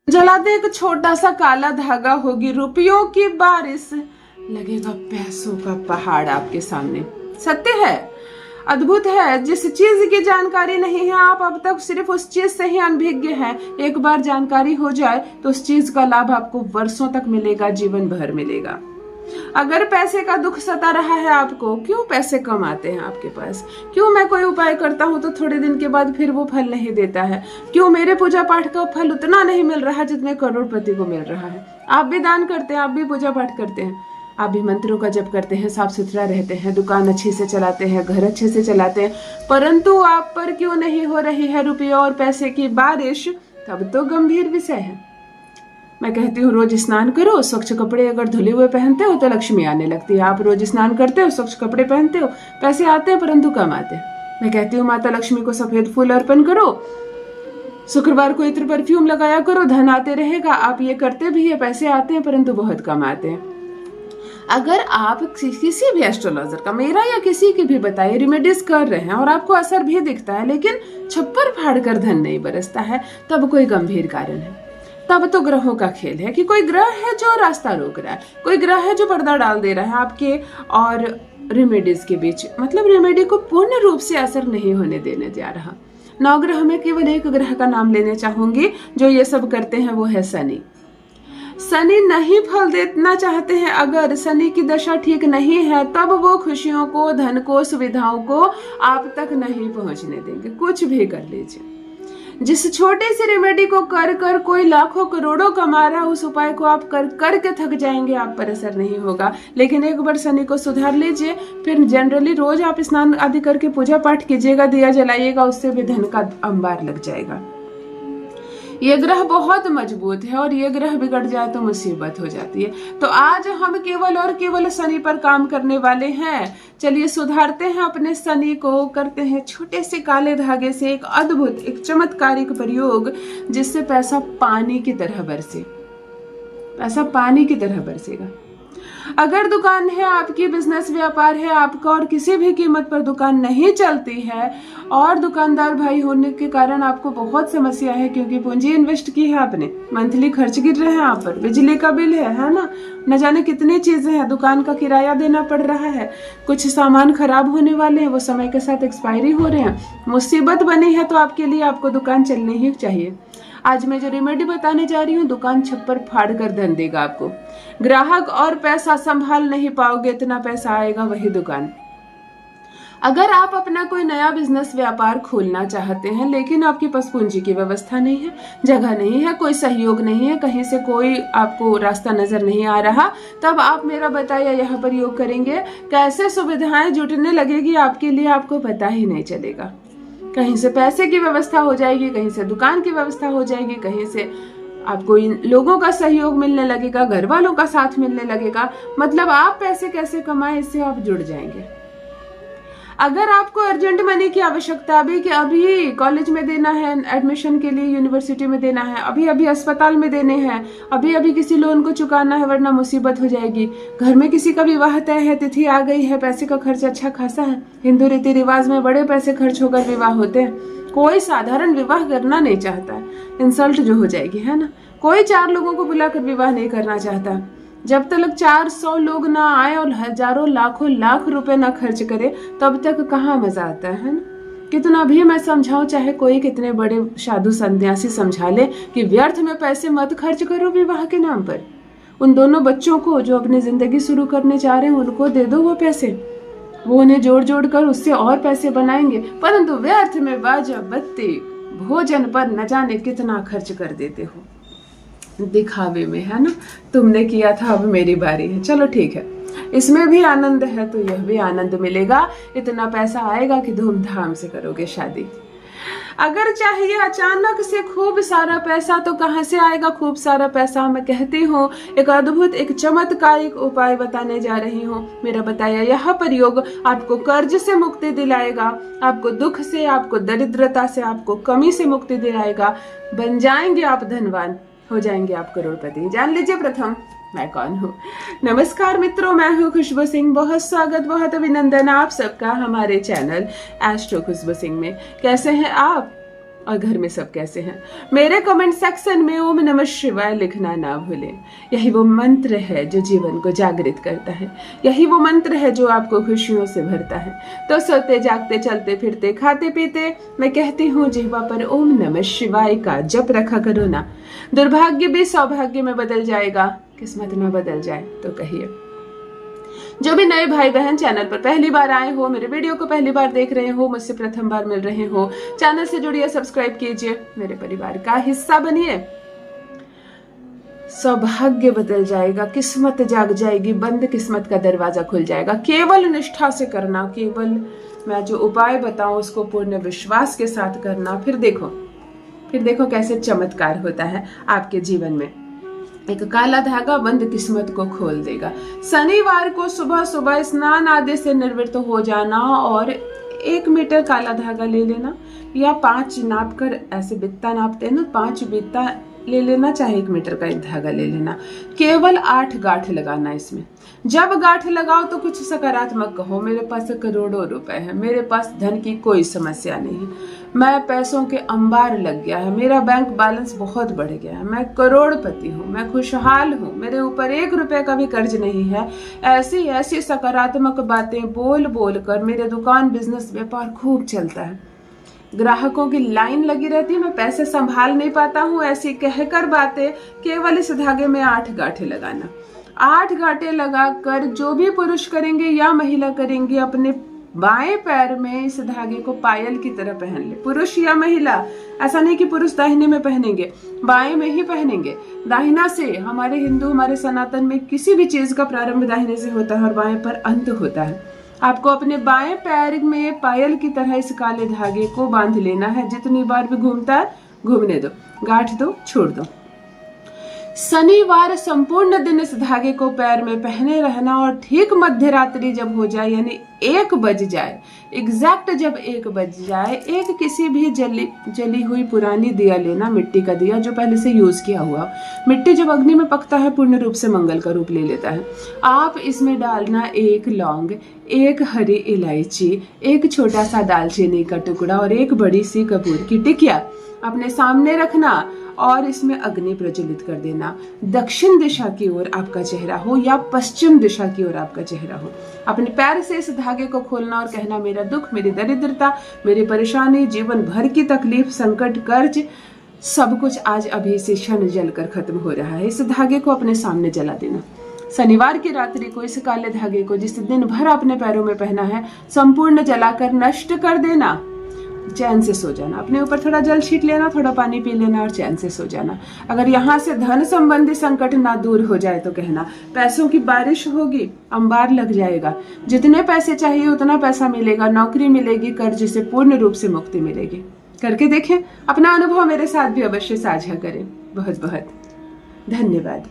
जलाते एक छोटा सा काला धागा, होगी रुपयों की बारिश, लगेगा पैसों का पहाड़ आपके सामने। सत्य है, अद्भुत है। जिस चीज की जानकारी नहीं है, आप अब तक सिर्फ उस चीज से ही अनभिज्ञ हैं। एक बार जानकारी हो जाए तो उस चीज का लाभ आपको वर्षों तक मिलेगा, जीवन भर मिलेगा। अगर पैसे का दुख सता रहा है आपको, क्यों पैसे कम आते हैं आपके पास? क्यों मैं कोई उपाय करता हूँ तो थोड़े दिन के बाद फिर वो फल नहीं देता है? क्यों मेरे पूजा पाठ का फल उतना नहीं मिल रहा जितने करोड़पति को मिल रहा है? आप भी दान करते हैं, आप भी पूजा पाठ करते हैं, आप भी मंत्रों का जप करते हैं, साफ सुथरा रहते हैं, दुकान अच्छे से चलाते हैं, घर अच्छे से चलाते हैं, परंतु आप पर क्यों नहीं हो रही है रुपयों और पैसे की बारिश? तब तो गंभीर विषय है। मैं कहती हूँ रोज स्नान करो, स्वच्छ कपड़े अगर धुले हुए पहनते हो तो लक्ष्मी आने लगती है। आप रोज स्नान करते हो, स्वच्छ कपड़े पहनते हो, पैसे आते हैं परंतु कम आते हैं। मैं कहती हूँ माता लक्ष्मी को सफेद फूल अर्पण करो, शुक्रवार को इत्र परफ्यूम लगाया करो, धन आते रहेगा। आप ये करते भी है, पैसे आते हैं परंतु बहुत कम आते हैं। अगर आप किसी भी एस्ट्रोलॉजर का, मेरा या किसी की भी बताइए, रेमेडीज कर रहे हैं और आपको असर भी दिखता है लेकिन छप्पर फाड़ कर धन नहीं बरसता है, तब कोई गंभीर कारण है। तब तो ग्रहों का खेल है कि कोई ग्रह है जो रास्ता रोक रहा है, कोई ग्रह है जो पर्दा डाल दे रहा है आपके और रेमेडीज के बीच। मतलब रेमेडी को पूर्ण रूप से असर नहीं होने देने जा रहा। 9 ग्रह में केवल एक ग्रह का नाम लेने चाहूंगी जो ये सब करते हैं, वो है शनि। शनि नहीं फल देना चाहते हैं। अगर शनि की दशा ठीक नहीं है तब वो खुशियों को, धन को, सुविधाओं को आप तक नहीं पहुंचने देंगे, कुछ भी कर लीजिए। जिस छोटे से रेमेडी को कर कर कोई लाखों करोड़ों कमा रहा, उस उपाय को आप कर कर के थक जाएंगे, आप पर असर नहीं होगा। लेकिन एक बार शनि को सुधार लीजिए, फिर जनरली रोज आप स्नान आदि करके पूजा पाठ कीजिएगा, दिया जलाइएगा, उससे भी धन का अंबार लग जाएगा। ये ग्रह बहुत मजबूत है और ये ग्रह बिगड़ जाए तो मुसीबत हो जाती है। तो आज हम केवल और केवल शनि पर काम करने वाले हैं। चलिए सुधारते हैं अपने शनि को, करते हैं छोटे से काले धागे से एक अद्भुत, एक चमत्कारिक प्रयोग जिससे पैसा पानी की तरह बरसे। पैसा पानी की तरह बरसेगा। अगर दुकान है आपकी, बिजनेस व्यापार है आपका और किसी भी कीमत पर दुकान नहीं चलती है और दुकानदार भाई होने के कारण आपको बहुत समस्या है क्योंकि पूंजी इन्वेस्ट की है आपने, मंथली खर्च गिर रहे हैं आप पर, बिजली का बिल है ना, न जाने कितनी चीजें हैं, दुकान का किराया देना पड़ रहा है, कुछ सामान खराब होने वाले हैं, वो समय के साथ एक्सपायरी हो रहे हैं, मुसीबत बनी है, तो आपके लिए आपको दुकान चलनी ही चाहिए। आज मैं जो रेमेडी बताने जा रही हूँ, दुकान छप्पर फाड़ कर धन देगा आपको। ग्राहक और पैसा संभाल नहीं पाओगे, इतना पैसा आएगा वही दुकान। अगर आप अपना कोई नया बिजनेस व्यापार खोलना चाहते हैं लेकिन आपके पास पूंजी की व्यवस्था नहीं है, जगह नहीं है, कोई सहयोग नहीं है, कहीं से कोई आपको रास्ता नजर नहीं आ रहा, तब आप मेरा बताया यह प्रयोग करेंगे, कैसे सुविधाएं जुटने लगेगी आपके लिए आपको पता ही नहीं चलेगा। कहीं से पैसे की व्यवस्था हो जाएगी, कहीं से दुकान की व्यवस्था हो जाएगी, कहीं से आपको इन लोगों का सहयोग मिलने लगेगा, घर वालों का साथ मिलने लगेगा। मतलब आप पैसे कैसे कमाएं, इससे आप जुड़ जाएंगे। अगर आपको अर्जेंट मनी की आवश्यकता अभी कि अभी कॉलेज में देना है, एडमिशन के लिए यूनिवर्सिटी में देना है, अभी अभी अस्पताल में देने हैं, अभी अभी किसी लोन को चुकाना है वरना मुसीबत हो जाएगी, घर में किसी का विवाह तय है, तिथि आ गई है, पैसे का खर्च अच्छा खासा है, हिंदू रीति रिवाज में बड़े पैसे खर्च होकर विवाह होते हैं, कोई साधारण विवाह करना नहीं चाहता है, इंसल्ट जो हो जाएगी, है ना। कोई 4 लोगों को बुलाकर विवाह नहीं करना चाहता। जब तक 400 लोग ना आए और हजारों लाखों लाख रुपए ना खर्च करे, तब तक कहाँ मजा आता है ना। कितना भी मैं समझाऊं, चाहे कोई कितने बड़े साधु संन्यासी समझा ले कि व्यर्थ में पैसे मत खर्च करो विवाह के नाम पर। उन दोनों बच्चों को जो अपनी जिंदगी शुरू करने जा रहे हैं उनको दे दो वो पैसे, वो उन्हें जोड़ जोड़ कर उससे और पैसे बनाएंगे, परंतु व्यर्थ में बाजा बत्ती भोजन पर न जाने कितना खर्च कर देते हो, दिखावे में, है ना। तुमने किया था, अब मेरी बारी है, चलो ठीक है, इसमें भी आनंद है तो यह भी आनंद मिलेगा। इतना पैसा आएगा कि धूमधाम से करोगे शादी। अगर चाहिए अचानक से खूब सारा पैसा तो कहां से आएगा खूब सारा पैसा? मैं कहती हूँ एक अद्भुत, एक चमत्कारिक उपाय बताने जा रही हूँ। मेरा बताया यह प्रयोग आपको कर्ज से मुक्ति दिलाएगा, आपको दुख से, आपको दरिद्रता से, आपको कमी से मुक्ति दिलाएगा। बन जाएंगे आप धनवान, हो जाएंगे आप करोड़पति। जान लीजिए प्रथम मैं कौन हूँ। नमस्कार मित्रों, मैं हूँ खुशबू सिंह। बहुत स्वागत, बहुत अभिनंदन आप सबका हमारे चैनल एस्ट्रो खुशबू सिंह में। कैसे हैं आप? और घर में सब कैसे हैं। मेरे कमेंट सेक्शन में ओम नमः शिवाय लिखना ना भूलें। यही वो मंत्र है जो जीवन को जागृत करता है, यही वो मंत्र है जो आपको खुशियों से भरता है। तो सोते जागते चलते फिरते खाते पीते मैं कहती हूँ जिह्वा पर ओम नमः शिवाय का जप रखा करो ना। दुर्भाग्य भी सौभाग्य में बदल जाएगा, किस्मत में बदल जाए तो कहिए। जो भी नए भाई बहन चैनल पर पहली बार आए हो, मेरे वीडियो को पहली बार देख रहे हो, मुझसे प्रथम बार मिल रहे हो, चैनल से जुड़िए, सब्सक्राइब कीजिए, मेरे परिवार का हिस्सा बनिए। सौभाग्य बदल जाएगा, किस्मत जाग जाएगी, बंद किस्मत का दरवाजा खुल जाएगा। केवल निष्ठा से करना, केवल मैं जो उपाय बताऊं उसको पूर्ण विश्वास के साथ करना। फिर देखो कैसे चमत्कार होता है आपके जीवन में। एक काला धागा बंद किस्मत को खोल देगा। शनिवार को सुबह सुबह स्नान आदि से निर्वृत्त हो जाना और 1 मीटर काला धागा ले लेना, या 5 नाप कर, ऐसे बित्ता नापते हैं ना, 5 बित्ता ले लेना, चाहे 1 मीटर का एक धागा ले लेना। केवल 8 गांठ लगाना इसमें। जब गांठ लगाओ तो कुछ सकारात्मक कहो, मेरे पास करोड़ों रुपए हैं, मेरे पास धन की कोई समस्या नहीं है, मैं पैसों के अंबार लग गया है, मेरा बैंक बैलेंस बहुत बढ़ गया है, मैं करोड़पति हूँ, मैं खुशहाल हूँ, मेरे ऊपर 1 रुपए का भी कर्ज नहीं है। ऐसी ऐसी सकारात्मक बातें बोल बोल कर मेरे दुकान बिजनेस व्यापार खूब चलता है, ग्राहकों की लाइन लगी रहती है, मैं पैसे संभाल नहीं पाता हूँ। ऐसी कहकर बातें केवल इस धागे में 8 गांठें लगाना। 8 गांठें लगाकर जो भी पुरुष करेंगे या महिला करेंगे, अपने बाएं पैर में इस धागे को पायल की तरह पहन ले। पुरुष या महिला, ऐसा नहीं कि पुरुष दाहिने में पहनेंगे, बाएं में ही पहनेंगे। दाहिना से हमारे हिंदू, हमारे सनातन में किसी भी चीज का प्रारंभ दाहिने से होता है और बाएं पर अंत होता है। आपको अपने बाएं पैर में पायल की तरह इस काले धागे को बांध लेना है। जितनी बार भी घूमता है घूमने दो, गांठ दो, छोड़ दो। शनिवार संपूर्ण दिन इस धागे को पैर में पहने रहना और ठीक मध्य रात्रि जब हो जाए, यानी 1 बज जाए, एग्जैक्ट जब 1 बज जाए, एक किसी भी जली हुई पुरानी दिया लेना, मिट्टी का दिया जो पहले से यूज किया हुआ। मिट्टी जब अग्नि में पकता है पूर्ण रूप से मंगल का रूप ले लेता है। आप इसमें डालना 1 लौंग, 1 हरी इलायची, 1 छोटा सा दालचीनी का टुकड़ा और 1 बड़ी सी कपूर की टिकिया अपने सामने रखना और इसमें अग्नि प्रज्वलित कर देना। दक्षिण दिशा की ओर आपका चेहरा हो या पश्चिम दिशा की ओर आपका चेहरा हो। अपने पैर से इस धागे को खोलना और कहना, मेरा दुख, मेरी दरिद्रता, मेरी परेशानी, जीवन भर की तकलीफ, संकट, कर्ज, सब कुछ आज अभी से क्षण जलकर खत्म हो रहा है। इस धागे को अपने सामने जला देना। शनिवार की रात्रि को इस काले धागे को जिस दिन भर आपने पैरों में पहना है संपूर्ण जलाकर नष्ट कर देना। चैन से सो जाना, अपने ऊपर थोड़ा जल छीट लेना, थोड़ा पानी पी लेना और चैन से सो जाना। अगर यहाँ से धन संबंधी संकट ना दूर हो जाए तो कहना, पैसों की बारिश होगी, अंबार लग जाएगा, जितने पैसे चाहिए उतना पैसा मिलेगा, नौकरी मिलेगी, कर्ज से पूर्ण रूप से मुक्ति मिलेगी। करके देखें, अपना अनुभव मेरे साथ भी अवश्य साझा करें। बहुत बहुत धन्यवाद।